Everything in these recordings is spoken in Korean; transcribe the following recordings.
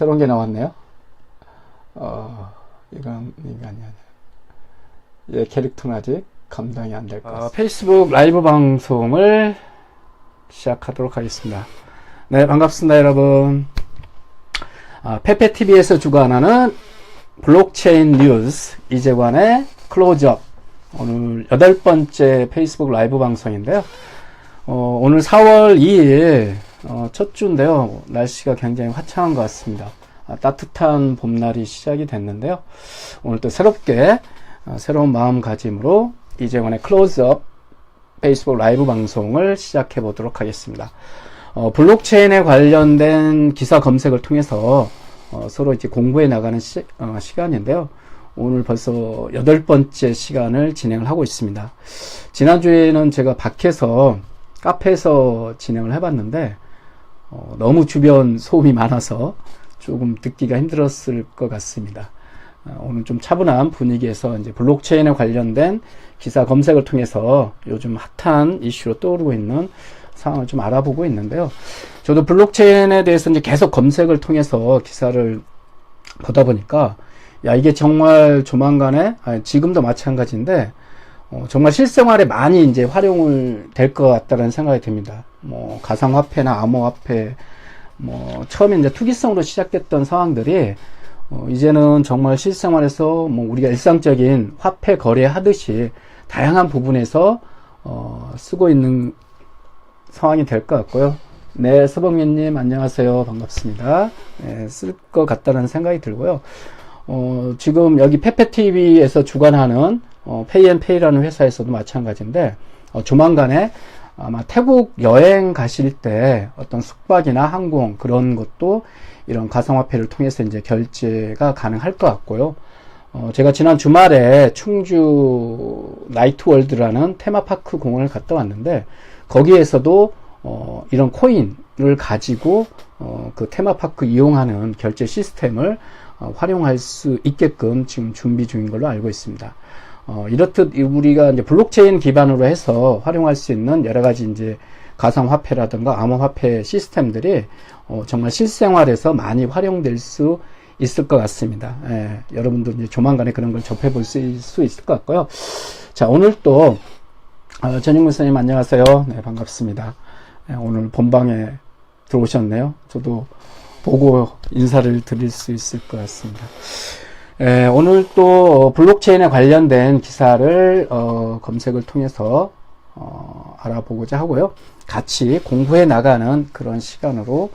새로운 게 나왔네요. 이건 아니야. 얘 캐릭터는 아직 감당이 안 될 것 같습니다. 페이스북 라이브 방송을 시작하도록 하겠습니다. 네, 반갑습니다, 여러분. 페페TV에서 주관하는 블록체인 뉴스 이재관의 클로즈업. 오늘 8번째 페이스북 라이브 방송인데요. 오늘 4월 2일 첫 주인데요. 날씨가 굉장히 화창한 것 같습니다. 따뜻한 봄날이 시작이 됐는데요. 오늘 또 새롭게 새로운 마음가짐으로 이재관의 클로즈업 페이스북 라이브 방송을 시작해 보도록 하겠습니다. 블록체인에 관련된 기사 검색을 통해서 서로 이제 공부해 나가는 시간인데요. 오늘 벌써 8번째 시간을 진행을 하고 있습니다. 지난주에는 제가 밖에서 카페에서 진행을 해봤는데 너무 주변 소음이 많아서 조금 듣기가 힘들었을 것 같습니다. 오늘 좀 차분한 분위기에서 이제 블록체인에 관련된 기사 검색을 통해서 요즘 핫한 이슈로 떠오르고 있는 상황을 좀 알아보고 있는데요. 저도 블록체인에 대해서 이제 계속 검색을 통해서 기사를 보다 보니까 야, 이게 정말 조만간에, 지금도 마찬가지인데, 정말 실생활에 많이 이제 활용을 될 것 같다는 생각이 듭니다. 가상화폐나 암호화폐, 처음에 이제 투기성으로 시작됐던 상황들이, 이제는 정말 실생활에서 우리가 일상적인 화폐 거래하듯이 다양한 부분에서, 쓰고 있는 상황이 될 것 같고요. 네, 서범민님, 안녕하세요. 반갑습니다. 네, 쓸 것 같다는 생각이 들고요. 지금 여기 페페TV에서 주관하는, 페이앤페이라는 회사에서도 마찬가지인데, 조만간에 아마 태국 여행 가실 때 어떤 숙박이나 항공 그런 것도 이런 가상화폐를 통해서 이제 결제가 가능할 것 같고요. 제가 지난 주말에 충주 나이트월드라는 테마파크 공원을 갔다 왔는데, 거기에서도 이런 코인을 가지고 그 테마파크 이용하는 결제 시스템을 활용할 수 있게끔 지금 준비 중인 걸로 알고 있습니다. 이렇듯 우리가 이제 블록체인 기반으로 해서 활용할 수 있는 여러 가지 이제 가상화폐라든가 암호화폐 시스템들이 정말 실생활에서 많이 활용될 수 있을 것 같습니다. 예, 여러분도 이제 조만간에 그런 걸 접해볼 수 있을 것 같고요. 자, 오늘 또 전익무 선생님 안녕하세요. 네, 반갑습니다. 오늘 본방에 들어오셨네요. 저도 보고 인사를 드릴 수 있을 것 같습니다. 오늘 또 블록체인에 관련된 기사를 검색을 통해서 알아보고자 하고요. 같이 공부해 나가는 그런 시간으로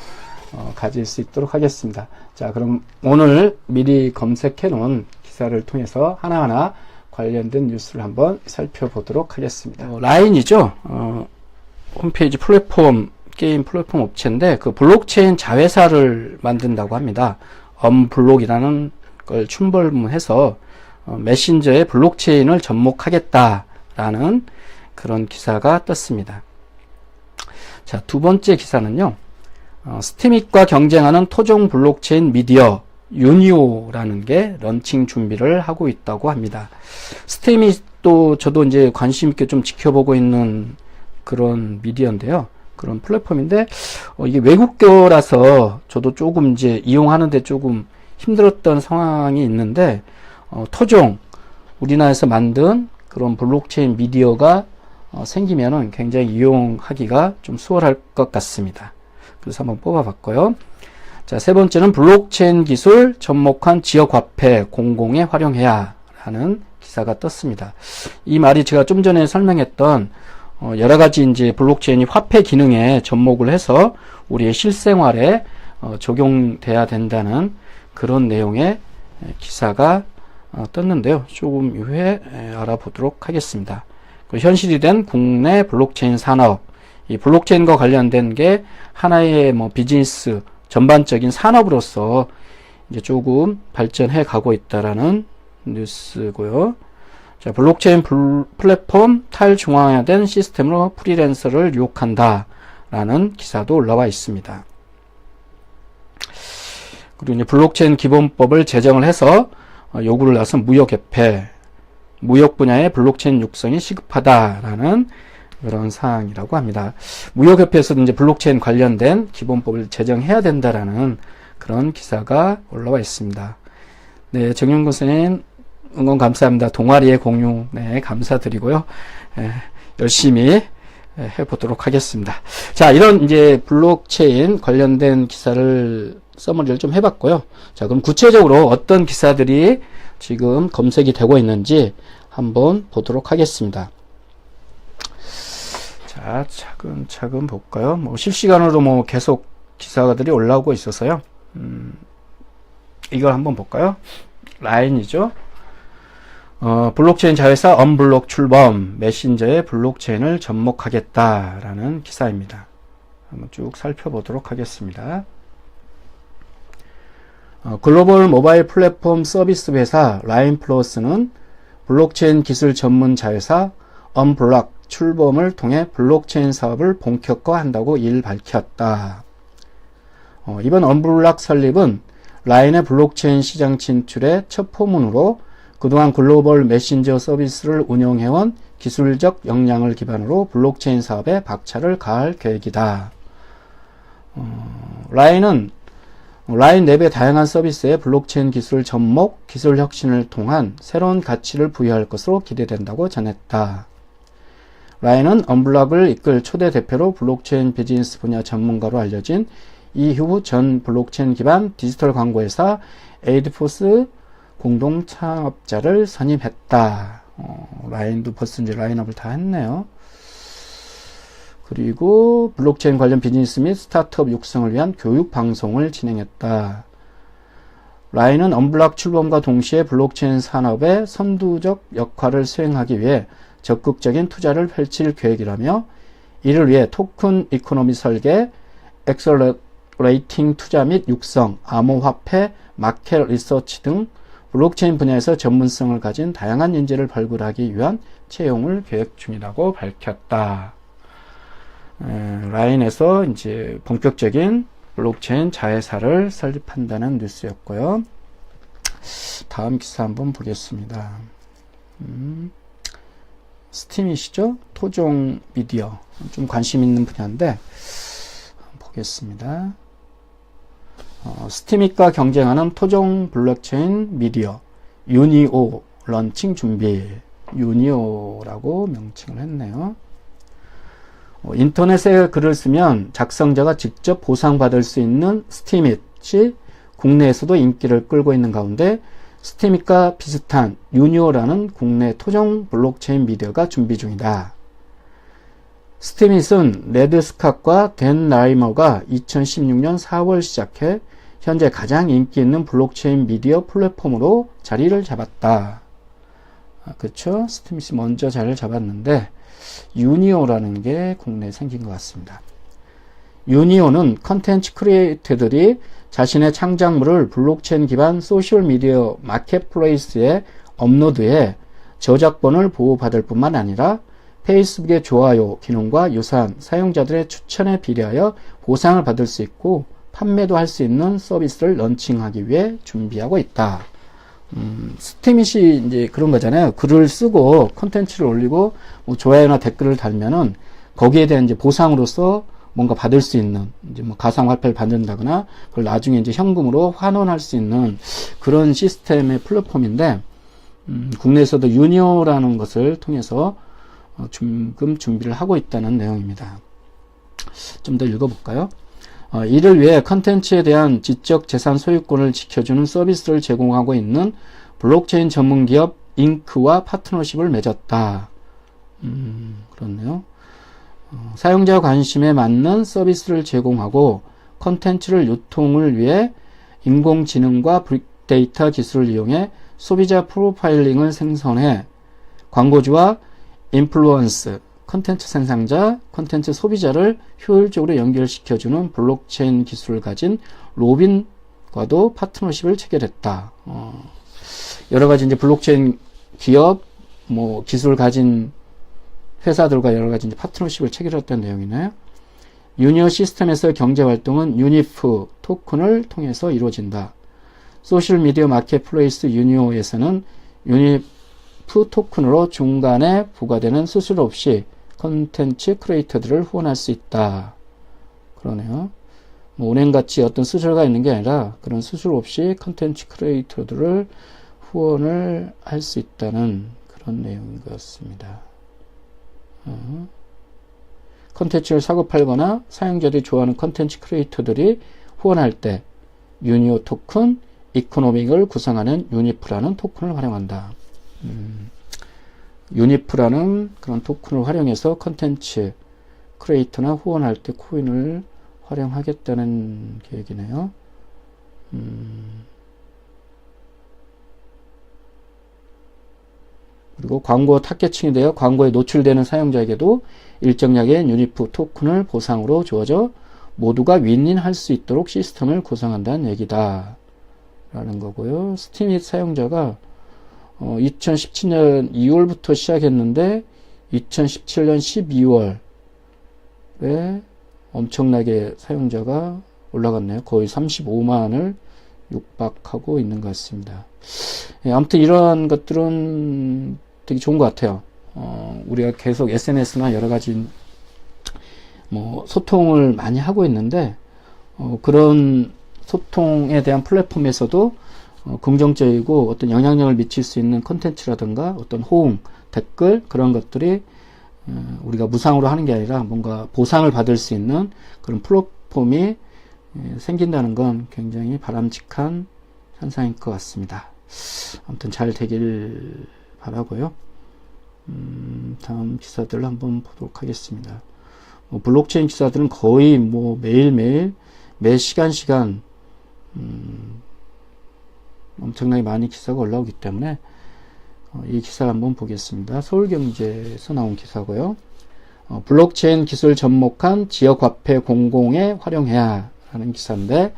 가질 수 있도록 하겠습니다. 자, 그럼 오늘 미리 검색해 놓은 기사를 통해서 하나하나 관련된 뉴스를 한번 살펴보도록 하겠습니다. 라인이죠. 홈페이지 플랫폼, 게임 플랫폼 업체인데 그 블록체인 자회사를 만든다고 합니다. 언블록이라는 걸 춤벌문해서 메신저의 블록체인을 접목하겠다라는 그런 기사가 떴습니다. 자, 두 번째 기사는요. 스티밋과 경쟁하는 토종 블록체인 미디어 유니오라는 게 런칭 준비를 하고 있다고 합니다. 스티밋도 저도 이제 관심 있게 좀 지켜보고 있는 그런 미디어인데요. 그런 플랫폼인데, 이게 외국어라서 저도 조금 이제 이용하는데 조금 힘들었던 상황이 있는데, 토종, 우리나라에서 만든 그런 블록체인 미디어가 생기면은 굉장히 이용하기가 좀 수월할 것 같습니다. 그래서 한번 뽑아봤고요. 자, 세 번째는 블록체인 기술 접목한 지역화폐 공공에 활용해야 라는 기사가 떴습니다. 이 말이 제가 좀 전에 설명했던 여러 가지 이제 블록체인이 화폐 기능에 접목을 해서 우리의 실생활에 적용돼야 된다는 그런 내용의 기사가 떴는데요. 조금 이후에 알아보도록 하겠습니다. 현실이 된 국내 블록체인 산업, 이 블록체인과 관련된 게 하나의 비즈니스 전반적인 산업으로서 이제 조금 발전해 가고 있다라는 뉴스고요. 자, 블록체인 플랫폼 탈중앙화된 시스템으로 프리랜서를 유혹한다라는 기사도 올라와 있습니다. 그리고 이제 블록체인 기본법을 제정을 해서 요구를 나선 무역협회, 무역 분야의 블록체인 육성이 시급하다라는 그런 사항이라고 합니다. 무역협회에서도 이제 블록체인 관련된 기본법을 제정해야 된다라는 그런 기사가 올라와 있습니다. 네, 정윤근 선생님 응원 감사합니다. 동아리의 공유 네, 감사드리고요. 열심히 해보도록 하겠습니다. 자, 이런 이제 블록체인 관련된 기사를 서머리를 좀 해봤고요. 자, 그럼 구체적으로 어떤 기사들이 지금 검색이 되고 있는지 한번 보도록 하겠습니다. 자, 차근차근 볼까요? 뭐 실시간으로 뭐 계속 기사들이 올라오고 있어서요. 이걸 한번 볼까요? 라인이죠. 블록체인 자회사 언블록 출범, 메신저의 블록체인을 접목하겠다라는 기사입니다. 한번 쭉 살펴보도록 하겠습니다. 글로벌 모바일 플랫폼 서비스 회사 라인플러스는 블록체인 기술 전문 자회사 언블록 출범을 통해 블록체인 사업을 본격화한다고 밝혔다. 이번 언블록 설립은 라인의 블록체인 시장 진출의 첫 포문으로 그동안 글로벌 메신저 서비스를 운영해온 기술적 역량을 기반으로 블록체인 사업에 박차를 가할 계획이다. 라인은 라인 랩의 다양한 서비스에 블록체인 기술 접목, 기술 혁신을 통한 새로운 가치를 부여할 것으로 기대된다고 전했다. 라인은 언블록을 이끌 초대 대표로 블록체인 비즈니스 분야 전문가로 알려진 이후 전 블록체인 기반 디지털 광고회사 에이드포스 공동 창업자를 선임했다. 라인도 벌써 이제 라인업을 다 했네요. 그리고 블록체인 관련 비즈니스 및 스타트업 육성을 위한 교육 방송을 진행했다. 라인은 언블록 출범과 동시에 블록체인 산업의 선두적 역할을 수행하기 위해 적극적인 투자를 펼칠 계획이라며 이를 위해 토큰 이코노미 설계, 엑셀러레이팅 투자 및 육성, 암호화폐, 마켓 리서치 등 블록체인 분야에서 전문성을 가진 다양한 인재를 발굴하기 위한 채용을 계획 중이라고 밝혔다. 라인에서 이제 본격적인 블록체인 자회사를 설립한다는 뉴스였고요. 다음 기사 한번 보겠습니다. 스팀이시죠? 토종 미디어. 좀 관심 있는 분야인데 보겠습니다. 스티밋과 경쟁하는 토종 블록체인 미디어 유니오 런칭 준비. 유니오라고 명칭을 했네요. 인터넷에 글을 쓰면 작성자가 직접 보상받을 수 있는 스티밋이 국내에서도 인기를 끌고 있는 가운데 스티밋과 비슷한 유니오라는 국내 토종 블록체인 미디어가 준비 중이다. 스티밋은 레드 스캇과 댄 라이머가 2016년 4월 시작해 현재 가장 인기 있는 블록체인 미디어 플랫폼으로 자리를 잡았다. 그렇죠? 스티밋이 먼저 자리를 잡았는데 유니오라는 게 국내에 생긴 것 같습니다. 유니오는 컨텐츠 크리에이터들이 자신의 창작물을 블록체인 기반 소셜미디어 마켓플레이스에 업로드해 저작권을 보호받을 뿐만 아니라 페이스북의 좋아요 기능과 유사한 사용자들의 추천에 비례하여 보상을 받을 수 있고 판매도 할 수 있는 서비스를 런칭하기 위해 준비하고 있다. 스티밋이 이제 그런 거잖아요. 글을 쓰고 콘텐츠를 올리고 뭐 좋아요나 댓글을 달면은 거기에 대한 이제 보상으로서 뭔가 받을 수 있는 이제 뭐 가상화폐를 받는다거나 그걸 나중에 이제 현금으로 환원할 수 있는 그런 시스템의 플랫폼인데 국내에서도 유니오라는 것을 통해서 지금 준비를 하고 있다는 내용입니다. 좀 더 읽어볼까요? 이를 위해 컨텐츠에 대한 지적 재산 소유권을 지켜주는 서비스를 제공하고 있는 블록체인 전문기업 잉크와 파트너십을 맺었다. 그렇네요. 사용자 관심에 맞는 서비스를 제공하고 컨텐츠를 유통을 위해 인공지능과 빅데이터 기술을 이용해 소비자 프로파일링을 생성해 광고주와 인플루언스, 컨텐츠 생산자, 컨텐츠 소비자를 효율적으로 연결시켜주는 블록체인 기술을 가진 로빈과도 파트너십을 체결했다. 여러 가지 이제 블록체인 기업, 뭐 기술을 가진 회사들과 여러 가지 이제 파트너십을 체결했다는 내용이네요. 유니오 시스템에서 경제 활동은 유니프 토큰을 통해서 이루어진다. 소셜미디어 마켓플레이스 유니오에서는 유니프 토큰으로 중간에 부과되는 수수료 없이 컨텐츠 크리에이터들을 후원할 수 있다. 그러네요. 뭐 은행같이 어떤 수수료가 있는 게 아니라 그런 수수료 없이 컨텐츠 크리에이터들을 후원을 할 수 있다는 그런 내용인 것 같습니다. 컨텐츠를 사고 팔거나 사용자들이 좋아하는 컨텐츠 크리에이터들이 후원할 때 유니오 토큰 이코노믹을 구성하는 유니프라는 토큰을 활용한다. 유니프라는 그런 토큰을 활용해서 컨텐츠 크리에이터나 후원할 때 코인을 활용하겠다는 계획이네요. 그리고 광고 타겟층이 되어 광고에 노출되는 사용자에게도 일정량의 유니프 토큰을 보상으로 주어져 모두가 윈윈할 수 있도록 시스템을 구성한다는 얘기다 라는 거고요. 스팀잇 사용자가 2017년 2월부터 시작했는데 2017년 12월에 엄청나게 사용자가 올라갔네요. 거의 35만을 육박하고 있는 것 같습니다. 아무튼 이러한 것들은 되게 좋은 것 같아요. 우리가 계속 SNS나 여러 가지 뭐 소통을 많이 하고 있는데 그런 소통에 대한 플랫폼에서도 긍정적이고 어떤 영향력을 미칠 수 있는 콘텐츠라든가 어떤 호응, 댓글 그런 것들이 우리가 무상으로 하는 게 아니라 뭔가 보상을 받을 수 있는 그런 플랫폼이 생긴다는 건 굉장히 바람직한 현상일 것 같습니다. 아무튼 잘 되길 바라고요. 다음 기사들을 한번 보도록 하겠습니다. 블록체인 기사들은 거의 뭐 매일매일 매 시간 엄청나게 많이 기사가 올라오기 때문에 이 기사 한번 보겠습니다. 서울경제에서 나온 기사고요. 블록체인 기술 접목한 지역화폐 공공에 활용해야 하는 기사인데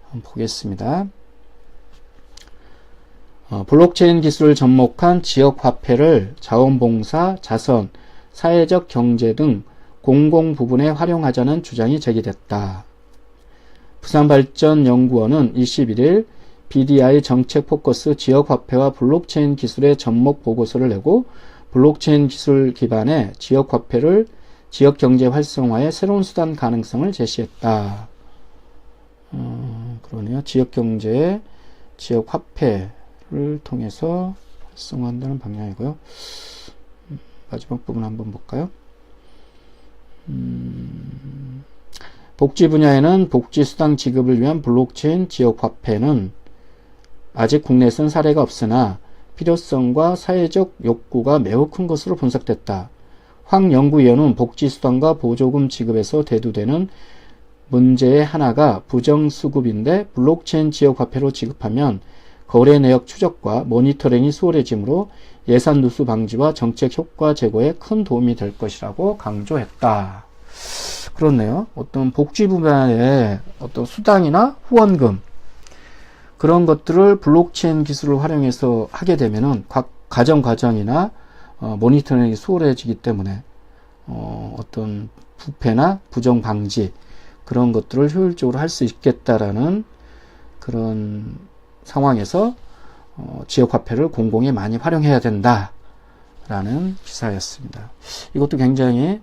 한번 보겠습니다. 블록체인 기술을 접목한 지역화폐를 자원봉사, 자선, 사회적 경제 등 공공 부분에 활용하자는 주장이 제기됐다. 부산발전연구원은 21일 BDI 정책 포커스 지역화폐와 블록체인 기술의 접목 보고서를 내고 블록체인 기술 기반의 지역화폐를 지역경제 활성화의 새로운 수단 가능성을 제시했다. 그러네요. 지역경제의 지역화폐를 통해서 활성화한다는 방향이고요. 마지막 부분 한번 볼까요? 복지 분야에는 복지수당 지급을 위한 블록체인 지역화폐는 아직 국내에선 사례가 없으나 필요성과 사회적 욕구가 매우 큰 것으로 분석됐다. 황 연구위원은 복지수당과 보조금 지급에서 대두되는 문제의 하나가 부정수급인데 블록체인 지역화폐로 지급하면 거래 내역 추적과 모니터링이 수월해지므로 예산 누수 방지와 정책 효과 제고에 큰 도움이 될 것이라고 강조했다. 그렇네요. 어떤 복지 분야의 어떤 수당이나 후원금 그런 것들을 블록체인 기술을 활용해서 하게 되면은 가정 과정이나 모니터링이 수월해지기 때문에 어떤 부패나 부정 방지 그런 것들을 효율적으로 할 수 있겠다라는 그런 상황에서 지역화폐를 공공에 많이 활용해야 된다라는 기사였습니다. 이것도 굉장히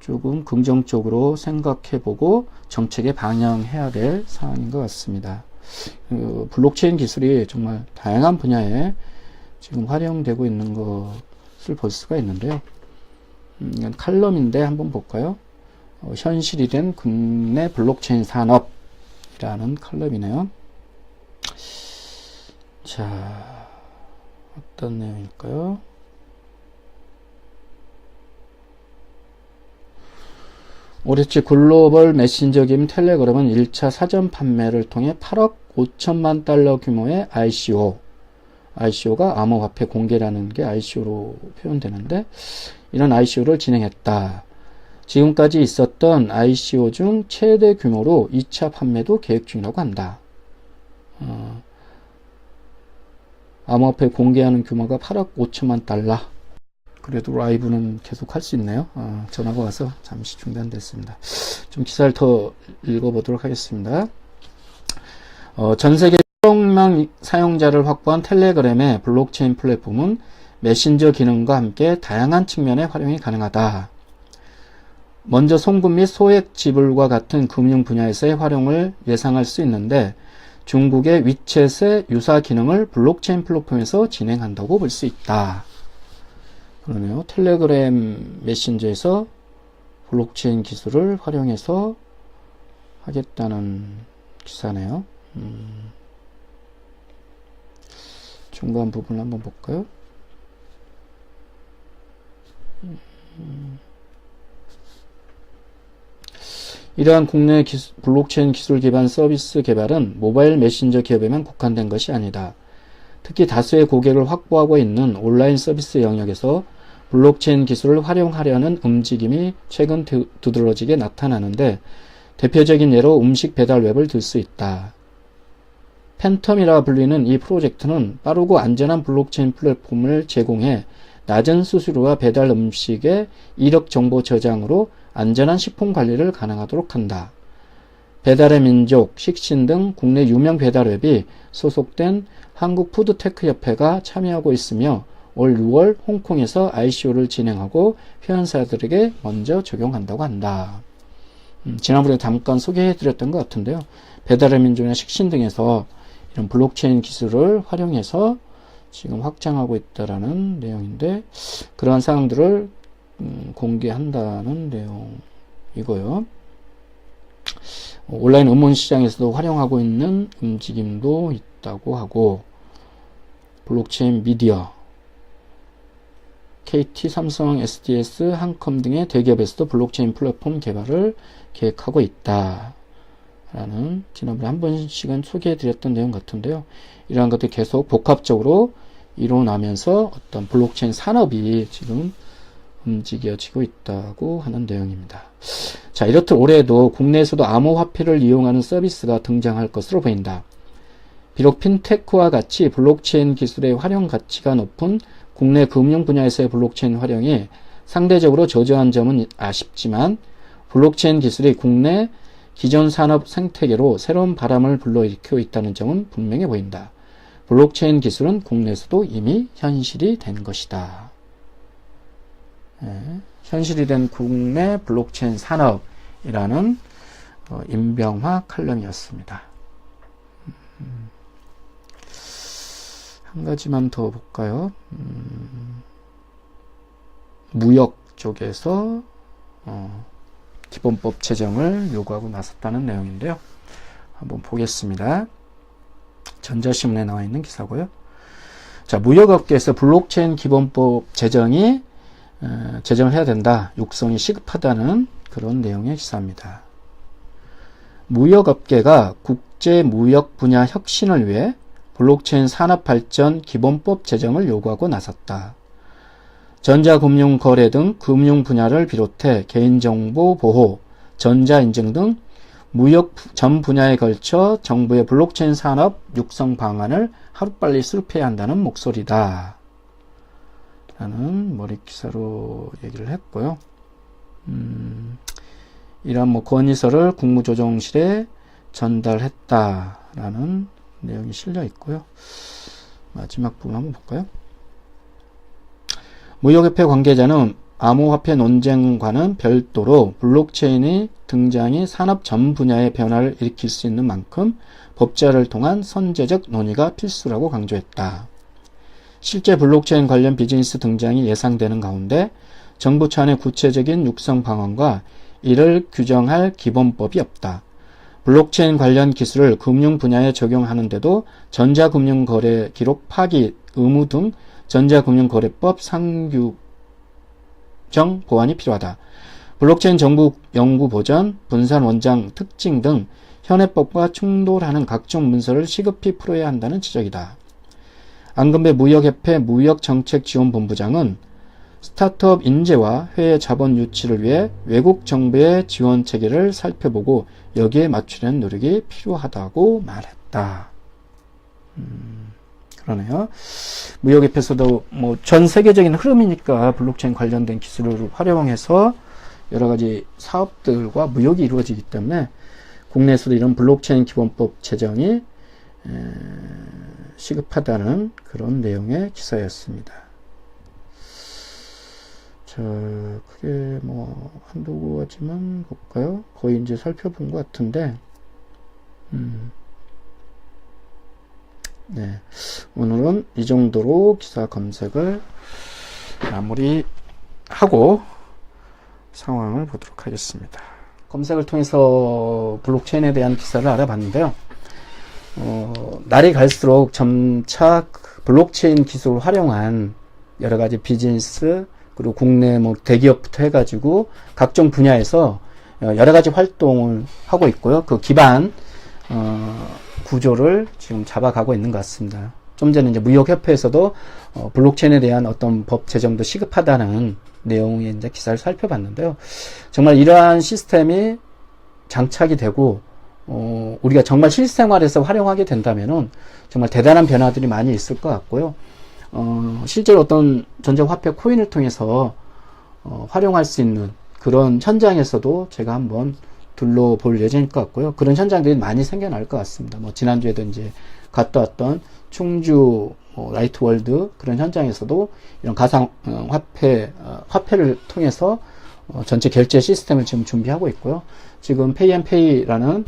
조금 긍정적으로 생각해보고 정책에 반영해야 될 사안인 것 같습니다. 블록체인 기술이 정말 다양한 분야에 지금 활용되고 있는 것을 볼 수가 있는데요. 이건 칼럼인데 한번 볼까요? 현실이 된 국내 블록체인 산업이라는 칼럼이네요. 자, 어떤 내용일까요? 올해치 글로벌 메신저 기업 텔레그램은 1차 사전 판매를 통해 8억 5천만 달러 규모의 ICO가 암호화폐 공개라는 게 ICO로 표현되는데 이런 ICO를 진행했다. 지금까지 있었던 ICO 중 최대 규모로 2차 판매도 계획 중이라고 한다. 암호화폐 공개하는 규모가 8억 5천만 달러. 그래도 라이브는 계속 할 수 있네요. 전화가 와서 잠시 중단됐습니다. 좀 기사를 더 읽어보도록 하겠습니다. 전 세계 1억 명 사용자를 확보한 텔레그램의 블록체인 플랫폼은 메신저 기능과 함께 다양한 측면의 활용이 가능하다. 먼저 송금 및 소액 지불과 같은 금융 분야에서의 활용을 예상할 수 있는데 중국의 위챗의 유사 기능을 블록체인 플랫폼에서 진행한다고 볼 수 있다. 그러네요. 텔레그램 메신저에서 블록체인 기술을 활용해서 하겠다는 기사네요. 중간 부분을 한번 볼까요? 이러한 국내 블록체인 기술 기반 서비스 개발은 모바일 메신저 기업에만 국한된 것이 아니다. 특히 다수의 고객을 확보하고 있는 온라인 서비스 영역에서 블록체인 기술을 활용하려는 움직임이 최근 두드러지게 나타나는데 대표적인 예로 음식 배달 웹을 들 수 있다. 팬텀이라 불리는 이 프로젝트는 빠르고 안전한 블록체인 플랫폼을 제공해 낮은 수수료와 배달 음식의 이력 정보 저장으로 안전한 식품 관리를 가능하도록 한다. 배달의 민족, 식신 등 국내 유명 배달앱이 소속된 한국푸드테크협회가 참여하고 있으며 올 6월 홍콩에서 ICO를 진행하고 회원사들에게 먼저 적용한다고 한다. 지난번에 잠깐 소개해드렸던 것 같은데요. 배달의 민족이나 식신 등에서 이런 블록체인 기술을 활용해서 지금 확장하고 있다라는 내용인데 그러한 사항들을 공개한다는 내용이고요. 온라인 음원 시장에서도 활용하고 있는 움직임도 있다고 하고 블록체인 미디어, KT, 삼성, SDS, 한컴 등의 대기업에서도 블록체인 플랫폼 개발을 계획하고 있다. 라는 지난번에 한 번씩은 소개해드렸던 내용 같은데요. 이러한 것들이 계속 복합적으로 이뤄나면서 어떤 블록체인 산업이 지금 움직여지고 있다고 하는 내용입니다. 자, 이렇듯 올해에도 국내에서도 암호화폐를 이용하는 서비스가 등장할 것으로 보인다. 비록 핀테크와 같이 블록체인 기술의 활용 가치가 높은 국내 금융 분야에서의 블록체인 활용이 상대적으로 저조한 점은 아쉽지만 블록체인 기술이 국내 기존 산업 생태계로 새로운 바람을 불러일으키고 있다는 점은 분명해 보인다. 블록체인 기술은 국내에서도 이미 현실이 된 것이다. 현실이 된 국내 블록체인 산업이라는 임병화 칼럼이었습니다. 한 가지만 더 볼까요? 무역 쪽에서 기본법 제정을 요구하고 나섰다는 내용인데요. 한번 보겠습니다. 전자신문에 나와 있는 기사고요. 자, 무역업계에서 블록체인 기본법 제정을 해야 된다. 육성이 시급하다는 그런 내용의 기사입니다. 무역업계가 국제무역 분야 혁신을 위해 블록체인 산업발전 기본법 제정을 요구하고 나섰다. 전자금융거래 등 금융 분야를 비롯해 개인정보 보호, 전자인증 등 무역 전 분야에 걸쳐 정부의 블록체인 산업 육성 방안을 하루빨리 수립해야 한다는 목소리다. 라는 머릿기사로 얘기를 했고요. 이러한 건의서를 국무조정실에 전달했다라는 내용이 실려 있고요. 마지막 부분 한번 볼까요? 무역협회 관계자는 암호화폐 논쟁과는 별도로 블록체인의 등장이 산업 전 분야의 변화를 일으킬 수 있는 만큼 법제화를 통한 선제적 논의가 필수라고 강조했다. 실제 블록체인 관련 비즈니스 등장이 예상되는 가운데 정부 차원의 구체적인 육성 방안과 이를 규정할 기본법이 없다. 블록체인 관련 기술을 금융 분야에 적용하는데도 전자금융거래 기록 파기 의무 등 전자금융거래법 상규정 보완이 필요하다. 블록체인 정부 연구 보전, 분산 원장 특징 등 현행법과 충돌하는 각종 문서를 시급히 풀어야 한다는 지적이다. 안금배 무역협회 무역정책지원본부장은 스타트업 인재와 해외 자본 유치를 위해 외국 정부의 지원 체계를 살펴보고 여기에 맞추려는 노력이 필요하다고 말했다. 그러네요. 무역협회에서도 뭐 전 세계적인 흐름이니까 블록체인 관련된 기술을 활용해서 여러 가지 사업들과 무역이 이루어지기 때문에 국내에서도 이런 블록체인 기본법 제정이 시급하다는 그런 내용의 기사였습니다. 자, 크게 뭐 한두 가지만 볼까요? 거의 이제 살펴본 것 같은데, 네, 오늘은 이 정도로 기사 검색을 마무리하고 상황을 보도록 하겠습니다. 검색을 통해서 블록체인에 대한 기사를 알아봤는데요. 날이 갈수록 점차 블록체인 기술을 활용한 여러 가지 비즈니스, 그리고 국내 뭐 대기업부터 해가지고 각종 분야에서 여러 가지 활동을 하고 있고요. 그 기반 구조를 지금 잡아가고 있는 것 같습니다. 좀 전에 이제 무역협회에서도 블록체인에 대한 어떤 법 제정도 시급하다는 내용의 이제 기사를 살펴봤는데요. 정말 이러한 시스템이 장착이 되고 우리가 정말 실생활에서 활용하게 된다면은 정말 대단한 변화들이 많이 있을 것 같고요. 실제로 어떤 전자화폐 코인을 통해서 활용할 수 있는 그런 현장에서도 제가 한번 둘러볼 예정일 것 같고요. 그런 현장들이 많이 생겨날 것 같습니다. 뭐 지난주에도 이제 갔다 왔던 충주 라이트 월드 그런 현장에서도 이런 가상 화폐를 통해서 전체 결제 시스템을 지금 준비하고 있고요. 지금 페이앤페이라는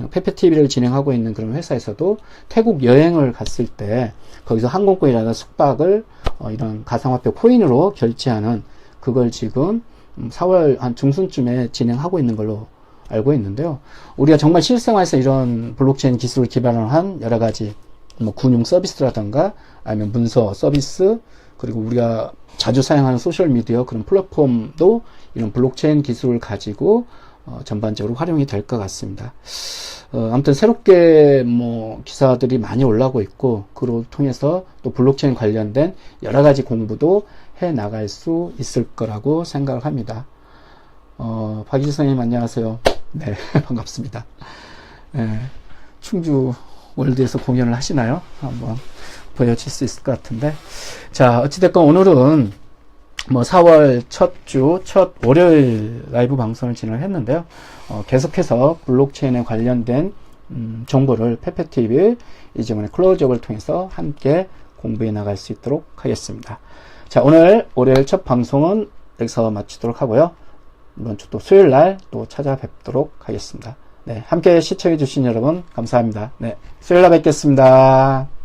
페페TV를 진행하고 있는 그런 회사에서도 태국 여행을 갔을 때 거기서 항공권이라든가 숙박을 이런 가상화폐 코인으로 결제하는 그걸 지금 4월 한 중순쯤에 진행하고 있는 걸로 알고 있는데요. 우리가 정말 실생활에서 이런 블록체인 기술을 기반으로 한 여러 가지 뭐 금융 서비스라든가 아니면 문서 서비스, 그리고 우리가 자주 사용하는 소셜미디어 그런 플랫폼도 이런 블록체인 기술을 가지고 전반적으로 활용이 될 것 같습니다. 아무튼 새롭게 뭐 기사들이 많이 올라오고 있고, 그걸 통해서 또 블록체인 관련된 여러 가지 공부도 해 나갈 수 있을 거라고 생각을 합니다. 박희지 선생님 안녕하세요. 네, 반갑습니다. 네, 충주 월드에서 공연을 하시나요? 한번 보여줄 수 있을 것 같은데. 자, 어찌됐건 오늘은 뭐 4월 첫 월요일 라이브 방송을 진행을 했는데요. 계속해서 블록체인에 관련된 정보를 페페TV 이제만의 클로즈업을 통해서 함께 공부해 나갈 수 있도록 하겠습니다. 자, 오늘 월요일 첫 방송은 여기서 마치도록 하고요. 이번 주 또 수요일 날 또 찾아뵙도록 하겠습니다. 네, 함께 시청해 주신 여러분 감사합니다. 네, 수요일 날 뵙겠습니다.